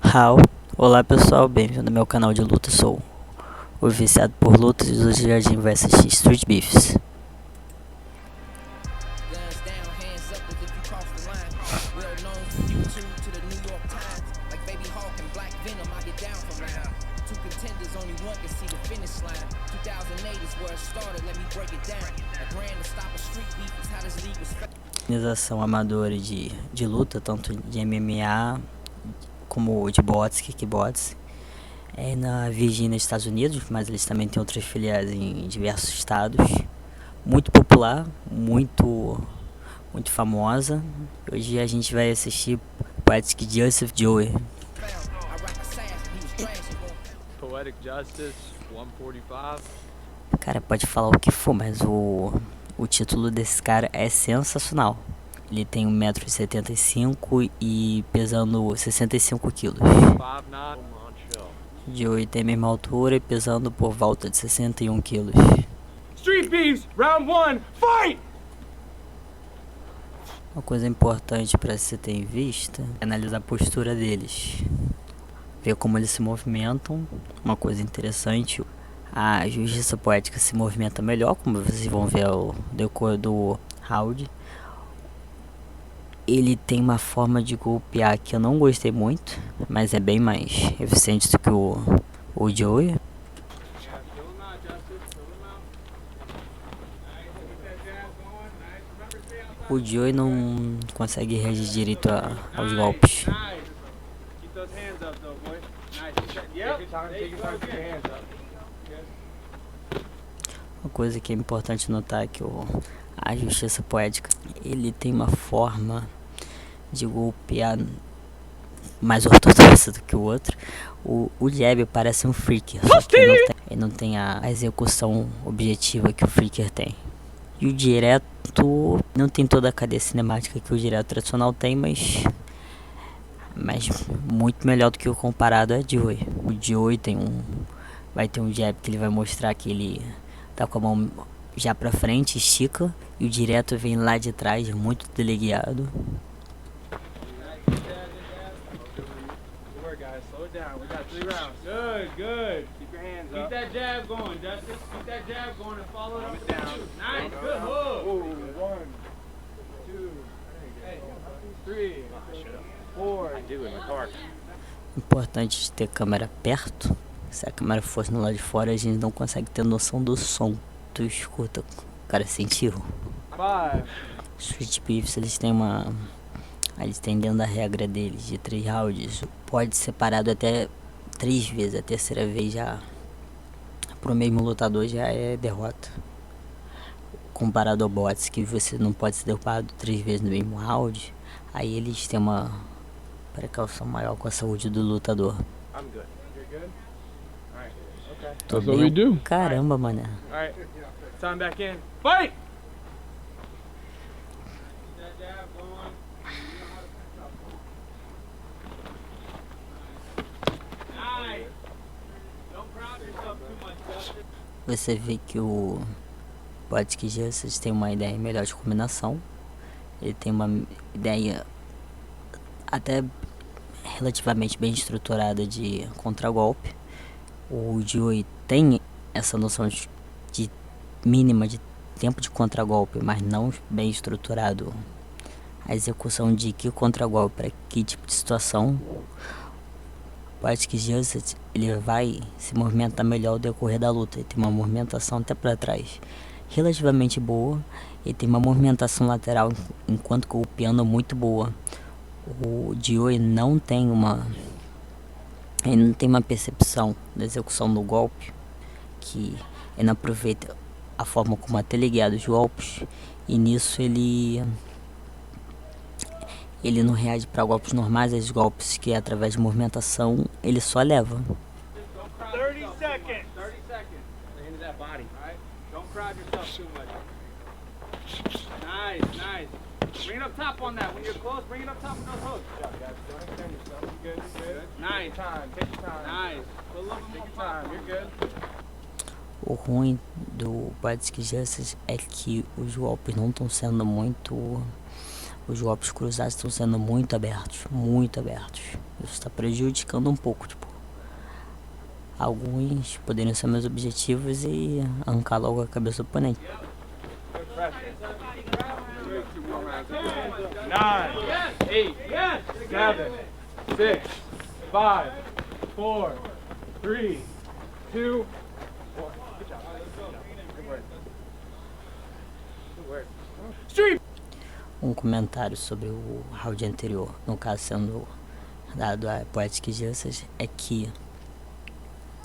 How? Olá pessoal, bem-vindo ao meu canal de luta. Sou o viciado por lutas e hoje a gente vai assistir Street Beefs. Organização amadora de luta, tanto de MMA como de bots, kickbots, na Virgínia, Estados Unidos, mas eles também têm outras filiais em diversos estados. Muito popular, muito famosa. Hoje a gente vai assistir Poetic Justice Joey. Poetic Justice 145. Cara, pode falar o que for, mas o título desse cara é sensacional. Ele tem 1,75 m e pesando 65 kg. Joey tem a mesma altura e pesando por volta de 61 kg. Street Beefs, round 1, fight! Uma coisa importante para se ter em vista é analisar a postura deles, ver como eles se movimentam. Uma coisa interessante, a justiça poética se movimenta melhor, como vocês vão ver ao decorrer do round. Ele tem uma forma de golpear que eu não gostei muito, mas é bem mais eficiente do que o Joey. O Joey não consegue reagir direito aos golpes. Uma coisa que é importante notar é que a justiça poética, ele tem uma forma de golpear mais ortodoxa do que o outro. O jab parece um freaker, só que ele não tem a execução objetiva que o freaker tem. E o direto não tem toda a cadeia cinemática que o direto tradicional tem, mas muito melhor do que o comparado a Joey. O Joey vai ter um jab que ele vai mostrar que ele tá com a mão já pra frente, estica, e o direto vem lá de trás, muito teleguiado. Good. Keep your hands up. Keep that jab going, Justice. Keep that jab going and follow it up down. Nice, good hook. 1, 2, 3, 4. I do in my car. Importante ter câmera perto. Se a câmera fosse no lado de fora, a gente não consegue ter noção do som. Tu escuta, o cara sentiu. Street Beefs, eles têm dentro da regra deles de 3 rounds. Pode ser parado até 3 vezes. A terceira vez já pro mesmo lutador já é derrota. Comparado ao bots, que você não pode ser derrubado 3 vezes no mesmo round, aí eles têm uma precaução maior com a saúde do lutador. That's what we do. Caramba, mano. Alright, time back in. Fight! Você vê que o Poetic Justice tem uma ideia melhor de combinação. Ele tem uma ideia até relativamente bem estruturada de contragolpe. O Joey tem essa noção de mínima de tempo de contragolpe, mas não bem estruturado a execução de que contragolpe para que tipo de situação. O Poetic Justice, ele vai se movimentar melhor ao decorrer da luta. Ele tem uma movimentação até para trás relativamente boa. Ele tem uma movimentação lateral enquanto golpeando muito boa. O Joey não tem uma percepção da execução do golpe, que ele não aproveita a forma como é teleguiado os golpes, e nisso ele não reage para golpes normais. Os golpes que através de movimentação ele só leva. 30 seconds. 30 seconds. Into that body. Alright. Don't crowd yourself too much. Nice. Bring it up top on that. When you're close, bring it up top with those hooks. Good job, guys. Don't extend yourself. You're good. Nice. Take your time. Nice. Take your time. You're good. O ruim do Poetic Justice é que os golpes não estão sendo muito Os golpes cruzados estão sendo muito abertos, muito abertos. Isso está prejudicando um pouco, tipo. Alguns poderiam ser meus objetivos e arrancar logo a cabeça do oponente. 9, 8, 7, 6, 5, 4, 3, 2, 1. Good job. Good work. Good work. Street! Um comentário sobre o round anterior, no caso sendo dado a Poetic Justice, é que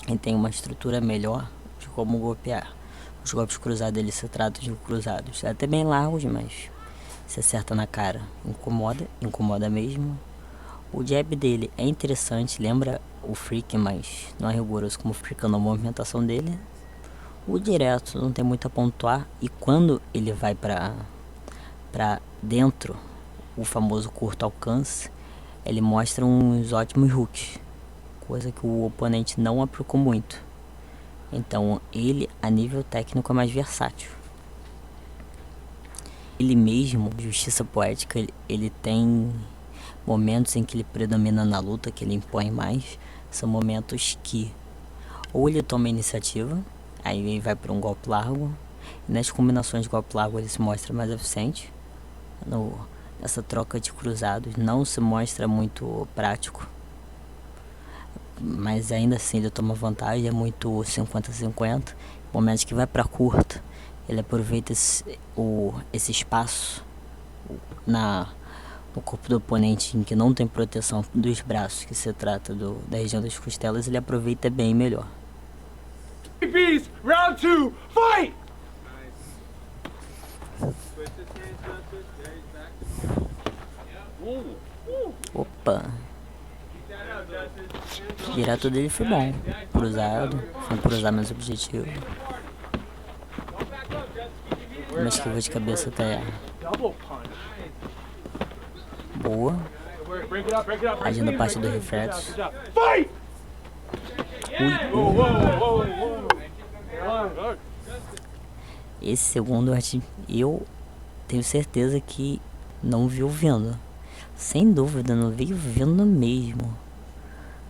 ele tem uma estrutura melhor de como golpear. Os golpes cruzados eles se tratam de cruzados até bem largos, mas se acerta na cara, incomoda mesmo. O jab dele é interessante, lembra o Freak, mas não é rigoroso como o Freak na movimentação dele. O direto não tem muito a pontuar, e quando ele vai pra dentro, o famoso curto alcance, ele mostra uns ótimos hooks, coisa que o oponente não aplicou muito. Então ele, a nível técnico, é mais versátil. Ele mesmo, Justiça Poética, ele tem momentos em que ele predomina na luta, que ele impõe mais. São momentos que ou ele toma a iniciativa, aí ele vai para um golpe largo, e nas combinações de golpe largo ele se mostra mais eficiente. Nessa troca de cruzados não se mostra muito prático, mas ainda assim ele toma vantagem, é muito 50-50. Momentos que vai para curta, ele aproveita esse espaço no corpo do oponente em que não tem proteção dos braços, que se trata da região das costelas, ele aproveita bem melhor. Round 2, fight! Opa! Direto dele foi bom. Cruzado, foi cruzar meus objetivos. Uma esquiva de cabeça até boa. Agindo a parte do reflexo. Esse segundo eu tenho certeza que não viu vindo. Sem dúvida, não veio vindo mesmo.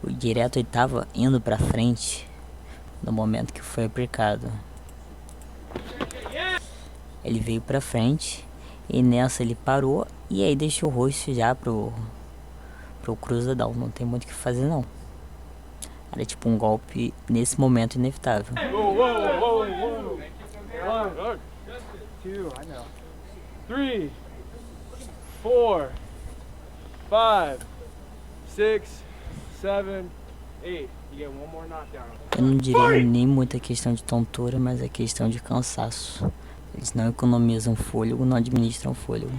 O direto ele tava indo pra frente no momento que foi aplicado. Ele veio pra frente e nessa ele parou e aí deixou o rosto já pro cruzadão. Não tem muito o que fazer não. Era tipo um golpe nesse momento inevitável. 3, 4, 5, 6, 7, 8. You get one more knockdown. Eu não diria nem muita questão de tontura, mas é questão de cansaço. Eles não economizam fôlego, não administram fôlego.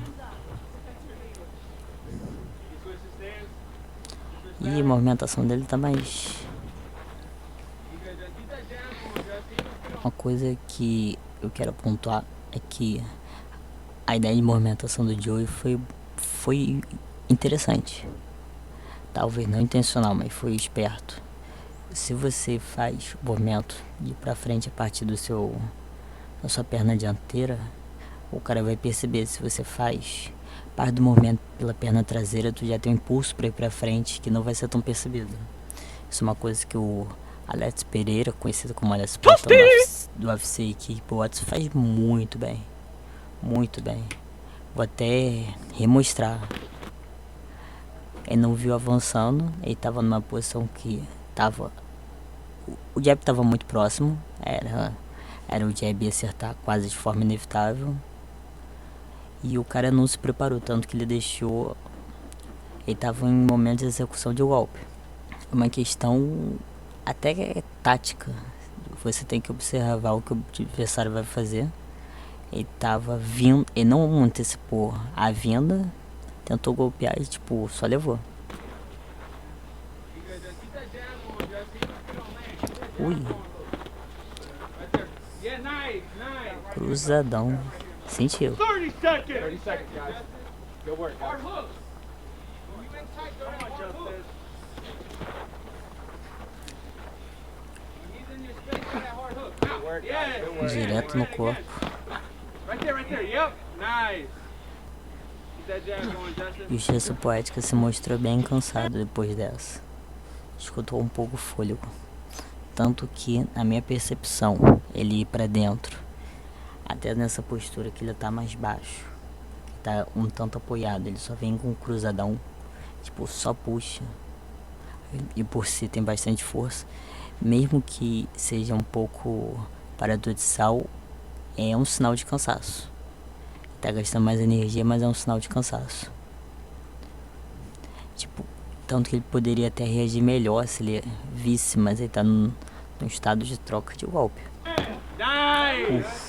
E a movimentação dele tá mais... Uma coisa que eu quero pontuar é que a ideia de movimentação do Joey foi interessante. Talvez não intencional, mas foi esperto. Se você faz o movimento de ir pra frente a partir da sua perna dianteira, o cara vai perceber. Se você faz parte do movimento pela perna traseira, tu já tem um impulso para ir pra frente que não vai ser tão percebido. Isso é uma coisa que o Alex Pereira, conhecido como Alex Platão do UFC e Kickbox, faz muito bem. Muito bem. Vou até remostrar. Ele não viu avançando, ele tava numa posição que tava... O jab tava muito próximo, era o jab ia acertar quase de forma inevitável. E o cara não se preparou, tanto que ele deixou... Ele tava em momento de execução de golpe. É uma questão até tática. Você tem que observar o que o adversário vai fazer. Ele tava vindo, ele não antecipou a vinda, tentou golpear e tipo, só levou. Ui. Cruzadão. Sentiu. 30 seconds, guys. Good work, guys. Direto no corpo. Right there, yep. Nice. that jab going, Justin. Justiça Poética se mostrou bem cansado depois dessa. Escutou um pouco o fôlego. Tanto que, na minha percepção, ele ir pra dentro. Até nessa postura que ele tá mais baixo. Tá um tanto apoiado. Ele só vem com um cruzadão. Tipo, só puxa. E por si tem bastante força. Mesmo que seja um pouco paradoxal, é um sinal de cansaço. Tá gastando mais energia, mas é um sinal de cansaço. Tipo, tanto que ele poderia até reagir melhor se ele visse, mas ele tá num estado de troca de golpe. Nice!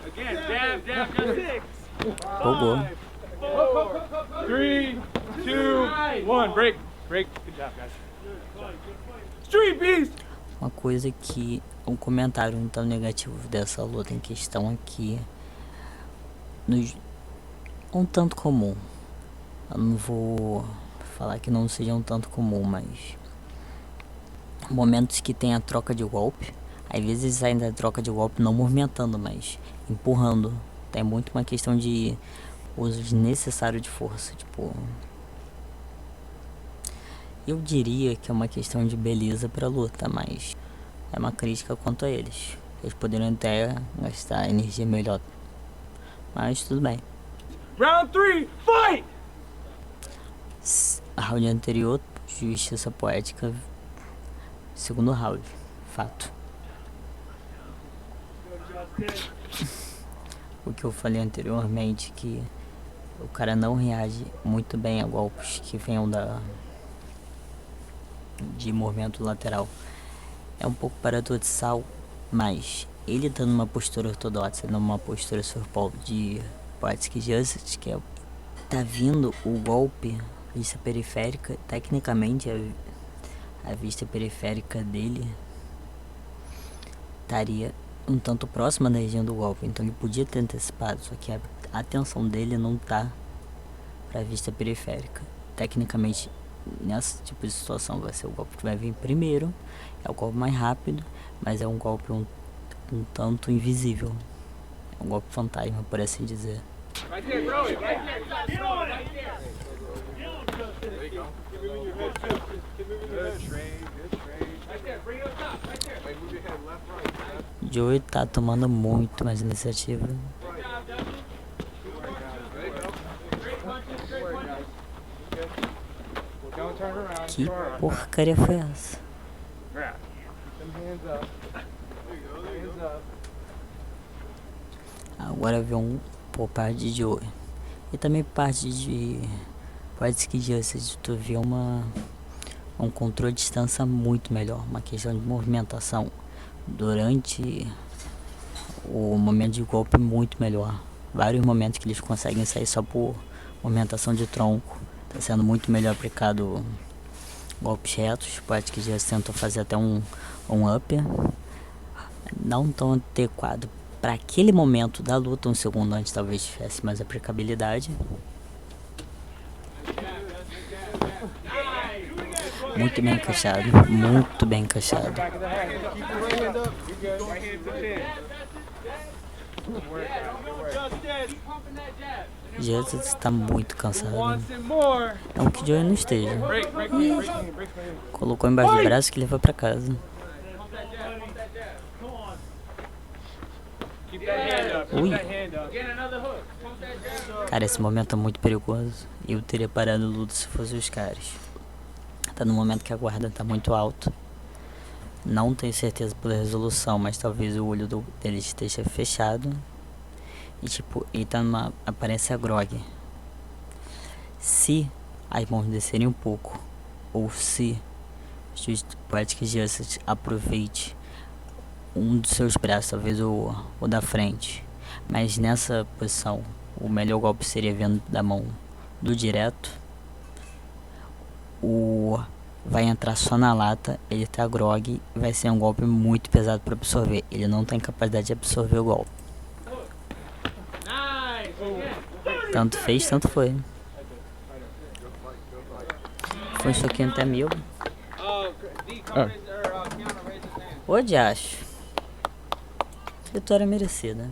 Again, jab, jab, just 6. Pegou. 3, 2, 1, break. Break. Good job, guys. Street Beast! Uma coisa que, um comentário um tão negativo dessa luta em questão aqui, um tanto comum. Eu não vou falar que não seja um tanto comum, mas momentos que tem a troca de golpe, às vezes saem da troca de golpe não movimentando, mas empurrando. É muito uma questão de uso desnecessário de força, tipo, eu diria que é uma questão de beleza pra luta, mas é uma crítica quanto a eles. Eles poderiam até gastar energia melhor, mas tudo bem. Round 3, fight! Round anterior, Justiça Poética. Segundo round, fato. O que eu falei anteriormente, que o cara não reage muito bem a golpes que venham de movimento lateral. É um pouco paradoxal, mas ele tá numa postura ortodoxa, numa postura de Poetic Justice, que é, tá vindo o golpe, vista periférica, tecnicamente a vista periférica dele estaria um tanto próxima da região do golpe, então ele podia ter antecipado, só que a atenção dele não tá pra vista periférica. Tecnicamente, nesse tipo de situação vai ser o golpe que vai vir primeiro, é o golpe mais rápido, mas é um golpe um tanto invisível, é um golpe fantasma, por assim dizer. Right there, throw it. Right there, throw it. Right there. There you go. Good trade, good trade. Right there, bring it up top. Right there. Wait, move your head left, right. Joey tá tomando muito mais iniciativa. Good job, Dustin. There you go. Straight punches, straight punches. Don't turn around. Que porcaria foi essa? Grab. Keep them hands up. There you go, hands up. Agora vem por parte de Joey. E também parte de Poetic Justice, tu vê um controle de distância muito melhor, uma questão de movimentação durante o momento de golpe muito melhor. Vários momentos que eles conseguem sair só por movimentação de tronco, tá sendo muito melhor aplicado golpes retos. Poetic Justice tentou fazer até um up, não tão adequado para aquele momento da luta. Um segundo antes talvez tivesse mais aplicabilidade. Muito bem encaixado, muito bem encaixado. Jesus está muito cansado. Não que Joey não esteja. Colocou embaixo do braço que levou pra casa. Ui. Cara, esse momento é muito perigoso. Eu teria parado o luto se fosse os caras. Tá no momento que a guarda tá muito alto. Não tenho certeza pela resolução, mas talvez o olho dele esteja fechado. E tipo, ele tá numa aparência grog. Se as mãos descerem um pouco, ou se Poetic Justice aproveite um dos seus braços, talvez o da frente, mas nessa posição o melhor golpe seria vindo da mão do direto. Vai entrar só na lata, ele tá grog, vai ser um golpe muito pesado para absorver. Ele não tem capacidade de absorver o golpe. Tanto fez, tanto foi. Foi um choquinho até mil. Ô, diacho. Vitória merecida.